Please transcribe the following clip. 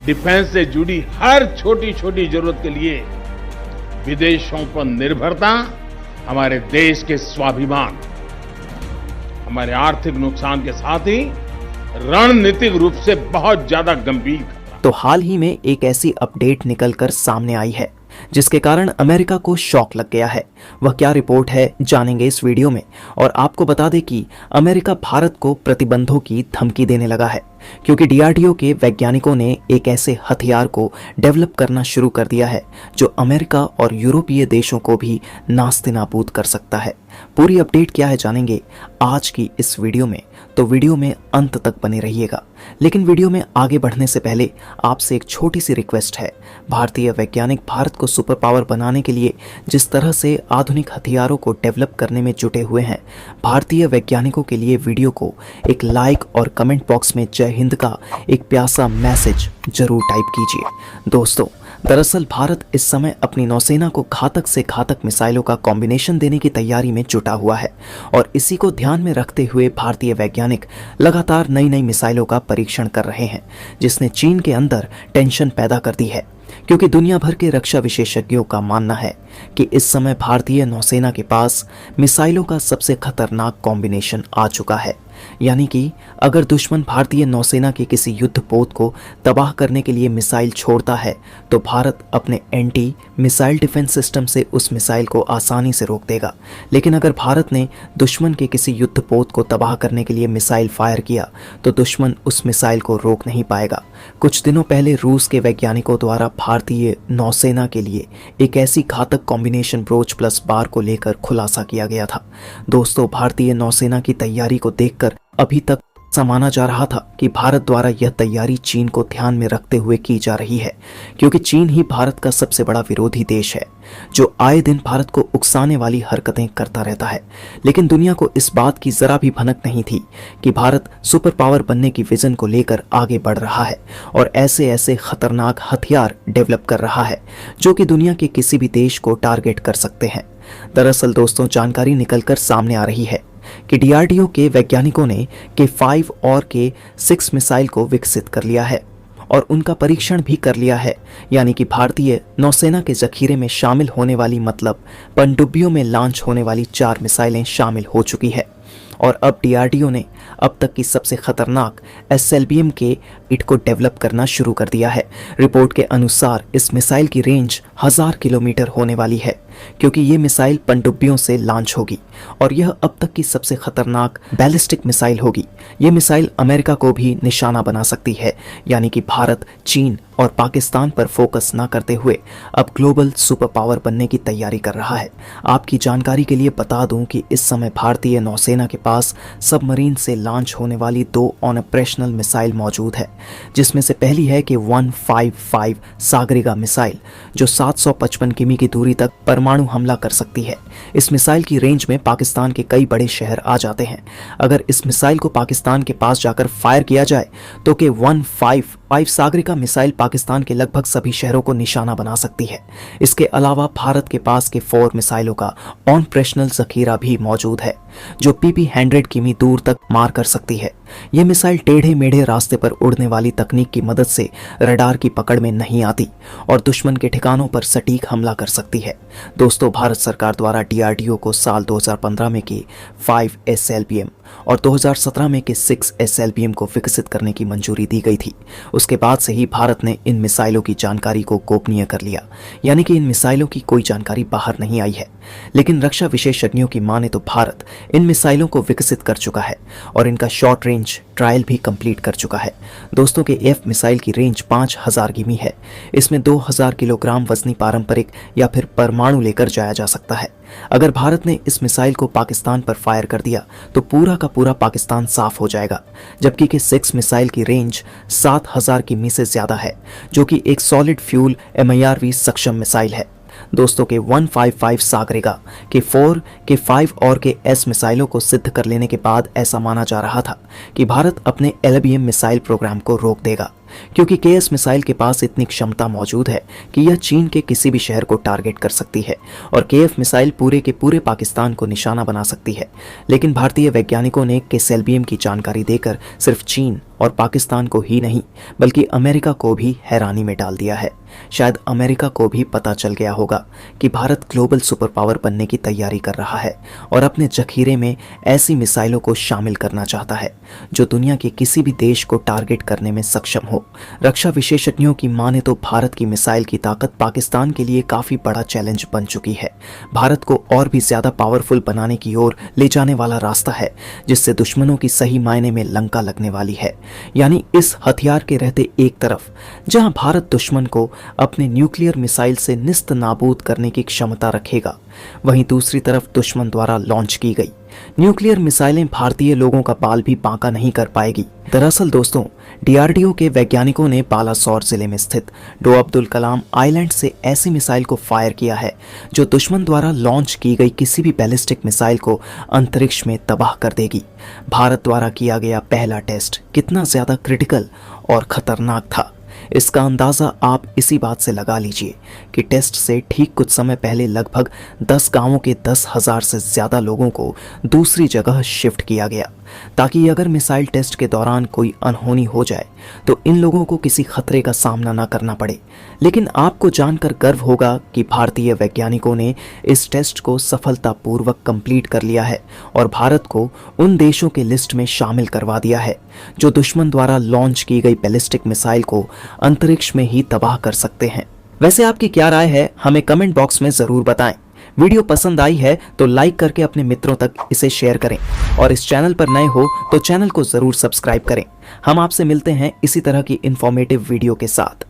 Defence से जुड़ी हर छोटी छोटी जरूरत के लिए विदेशों पर निर्भरता हमारे देश के स्वाभिमान, हमारे आर्थिक नुकसान के साथ ही रणनीतिक रूप से बहुत ज्यादा गंभीर खतरा। तो हाल ही में एक ऐसी अपडेट निकलकर सामने आई है जिसके कारण अमेरिका को शॉक लग गया है। वह क्या रिपोर्ट है जानेंगे इस वीडियो में। और आपको बता दें कि अमेरिका भारत को प्रतिबंधों की धमकी देने लगा है क्योंकि डीआरडीओ के वैज्ञानिकों ने एक ऐसे हथियार को डेवलप करना शुरू कर दिया है जो अमेरिका और यूरोपीय देशों को भी नास्ते नाबूद कर सकता है। पूरी अपडेट क्या है जानेंगे आज की इस वीडियो में, तो वीडियो में अंत तक बने रहिएगा। लेकिन वीडियो में आगे बढ़ने से पहले आपसे एक छोटी सी रिक्वेस्ट है। भारतीय वैज्ञानिक भारत को सुपर पावर बनाने के लिए जिस तरह से आधुनिक हथियारों को डेवलप करने में जुटे हुए हैं, भारतीय वैज्ञानिकों के लिए वीडियो को एक लाइक और कमेंट बॉक्स में जय हिंद का एक प्यासा मैसेज जरूर टाइप कीजिए। दोस्तों, दरअसल भारत इस समय अपनी नौसेना को घातक से घातक मिसाइलों का कॉम्बिनेशन देने की तैयारी में जुटा हुआ है और इसी को ध्यान में रखते हुए भारतीय वैज्ञानिक लगातार नई नई मिसाइलों का परीक्षण कर रहे हैं, जिसने चीन के अंदर टेंशन पैदा कर दी है क्योंकि दुनिया भर के रक्षा विशेषज्ञों का मानना है कि इस समय भारतीय नौसेना के पास मिसाइलों का सबसे खतरनाक कॉम्बिनेशन आ चुका है। यानी कि अगर दुश्मन भारतीय नौसेना के किसी युद्धपोत को तबाह करने के लिए मिसाइल छोड़ता है तो भारत अपने एंटी मिसाइल डिफेंस सिस्टम से उस मिसाइल को आसानी से रोक देगा। लेकिन अगर भारत ने दुश्मन के किसी युद्धपोत को तबाह करने के लिए मिसाइल फायर किया तो दुश्मन उस मिसाइल को रोक नहीं पाएगा। कुछ दिनों पहले रूस के वैज्ञानिकों द्वारा भारतीय नौसेना के लिए एक ऐसी घातक कॉम्बिनेशन ब्रोच प्लस बार को लेकर खुलासा किया गया था। दोस्तों, भारतीय नौसेना की तैयारी को देखकर अभी तक माना जा रहा था कि भारत द्वारा यह तैयारी चीन को ध्यान में रखते हुए की जा रही है क्योंकि चीन ही भारत का सबसे बड़ा विरोधी देश है जो आए दिन भारत को उकसाने वाली हरकतें करता रहता है। लेकिन दुनिया को इस बात की जरा भी भनक नहीं थी कि भारत सुपर पावर बनने की विजन को लेकर आगे बढ़ रहा है और ऐसे ऐसे खतरनाक हथियार डेवलप कर रहा है जो कि दुनिया के किसी भी देश को टारगेट कर सकते हैं। दरअसल दोस्तों, जानकारी निकलकर सामने आ रही है कि डीआरडीओ के वैज्ञानिकों ने K5 और K6 मिसाइल को विकसित कर लिया है और उनका परीक्षण भी कर लिया है। यानी कि भारतीय नौसेना के जखीरे में शामिल होने वाली मतलब पनडुब्बियों में लॉन्च होने वाली 4 मिसाइलें शामिल हो चुकी है और अब डीआरडीओ ने अब तक की सबसे खतरनाक SLBM के इट को डेवलप करना शुरू कर दिया है। रिपोर्ट के अनुसार इस मिसाइल की रेंज 1000 किलोमीटर होने वाली है क्योंकि ये मिसाइल पनडुब्बियों से लॉन्च होगी और यह अब तक की सबसे खतरनाक बैलिस्टिक मिसाइल होगी। ये मिसाइल अमेरिका को भी निशाना बना सकती है। यानी कि भारत, चीन और पाकिस्तान पर फोकस ना करते हुए अब ग्लोबल सुपर पावर बनने की तैयारी कर रहा है। आपकी जानकारी के लिए बता दूं कि इस समय भारतीय नौसेना के पास सबमरीन से लॉन्च होने वाली 2 ऑपरेशनल मिसाइल मौजूद है, जिसमें से पहली है कि 155 सागरिका मिसाइल जो 755 किमी की दूरी तक परमाणु हमला कर सकती है। इस मिसाइल की रेंज में पाकिस्तान के कई बड़े शहर आ जाते हैं। अगर इस मिसाइल को पाकिस्तान के पास जाकर फायर किया जाए तो कि 155 सागरिका मिसाइल पाकिस्तान के लगभग सभी शहरों को निशाना बना सकती है। इसके अलावा भारत के पास के 4 मिसाइलों का ऑपरेशनल जखीरा भी मौजूद है जो PP 100 किमी दूर तक मार कर सकती है। यह मिसाइल टेढ़े मेढ़े रास्ते पर उड़ने वाली तकनीक की मदद से रडार की पकड़ में नहीं आती और दुश्मन के ठिकानों पर सटीक हमला कर सकती है। दोस्तों, भारत सरकार द्वारा डीआरडीओ को साल 2015 में के 5 SLBM और 2017 में के 6 SLBM को विकसित करने की मंजूरी दी गई थी। उसके बाद से ही भारत ने इन मिसाइलों की जानकारी को गोपनीय कर लिया, यानी कि इन मिसाइलों की कोई जानकारी बाहर नहीं आई है। लेकिन रक्षा विशेषज्ञों की माने तो भारत इन मिसाइलों को विकसित कर चुका है और इनका शॉर्ट रेंज ट्रायल भी कंप्लीट कर चुका है। दोस्तों, के F मिसाइल की रेंज 5000 किमी है। इसमें 2000 किलोग्राम वजनी पारंपरिक या फिर परमाणु लेकर जाया जा सकता है। अगर भारत ने इस मिसाइल को पाकिस्तान पर फायर कर दिया तो पूरा का पूरा पाकिस्तान साफ हो जाएगा, जबकि के 6 मिसाइल की रेंज 7000 किमी से ज्यादा है जो कि एक सॉलिड फ्यूल MIRV सक्षम मिसाइल है। दोस्तों, के 155 सागरिका, के 4, के 5 और के S मिसाइलों को सिद्ध कर लेने के बाद ऐसा माना जा रहा था कि भारत अपने LBM मिसाइल प्रोग्राम को रोक देगा क्योंकि KS मिसाइल के पास इतनी क्षमता मौजूद है कि यह चीन के किसी भी शहर को टारगेट कर सकती है और KF मिसाइल पूरे के पूरे पाकिस्तान को निशाना बना सकती है। लेकिन भारतीय वैज्ञानिकों ने SLBM की जानकारी देकर सिर्फ चीन और पाकिस्तान को ही नहीं बल्कि अमेरिका को भी हैरानी में डाल दिया है। शायद अमेरिका को भी पता चल गया होगा कि भारत ग्लोबल सुपर पावर बनने की तैयारी कर रहा है और अपने जखीरे में ऐसी मिसाइलों को शामिल करना चाहता है जो दुनिया के किसी भी देश को टारगेट करने में सक्षम हो। रक्षा विशेषज्ञों की माने तो भारत की मिसाइल की ताकत पाकिस्तान के लिए काफी बड़ा चैलेंज बन चुकी है। भारत को और भी ज्यादा पावरफुल बनाने की ओर ले जाने वाला रास्ता है जिससे दुश्मनों की सही मायने में लंका लगने वाली है। यानी इस हथियार के रहते एक तरफ जहां भारत दुश्मन को अपने न्यूक्लियर मिसाइल से निस्त नाबूद करने की क्षमता रखेगा, वहीं दूसरी तरफ दुश्मन द्वारा लॉन्च की गई न्यूक्लियर मिसाइलें भारतीय लोगों का बाल भी बांका नहीं कर पाएगी। दरअसल दोस्तों, डीआरडीओ के वैज्ञानिकों ने बालासोर जिले में स्थित डो अब्दुल कलाम आइलैंड से ऐसी मिसाइल को फायर किया है जो दुश्मन द्वारा लॉन्च की गई किसी भी बैलिस्टिक मिसाइल को अंतरिक्ष में तबाह कर देगी। भारत द्वारा किया गया पहला टेस्ट कितना ज्यादा क्रिटिकल और खतरनाक था, इसका अंदाजा आप इसी बात से लगा लीजिए कि टेस्ट से ठीक कुछ समय पहले लगभग 10 गांवों के 10,000 से ज्यादा लोगों को दूसरी जगह शिफ्ट किया गया ताकि अगर मिसाइल टेस्ट के दौरान कोई अनहोनी हो जाए तो इन लोगों को किसी खतरे का सामना न करना पड़े। लेकिन आपको जानकर गर्व होगा कि भारतीय वैज्ञानिकों ने इस टेस्ट को सफलतापूर्वक कंप्लीट कर लिया है और भारत को उन देशों के लिस्ट में शामिल करवा दिया है जो दुश्मन द्वारा लॉन्च की गई बैलिस्टिक मिसाइल को अंतरिक्ष में ही तबाह कर सकते हैं। वैसे आपकी क्या राय है, हमें कमेंट बॉक्स में जरूर बताएं। वीडियो पसंद आई है तो लाइक करके अपने मित्रों तक इसे शेयर करें और इस चैनल पर नए हो तो चैनल को जरूर सब्सक्राइब करें। हम आपसे मिलते हैं इसी तरह की इंफॉर्मेटिव वीडियो के साथ।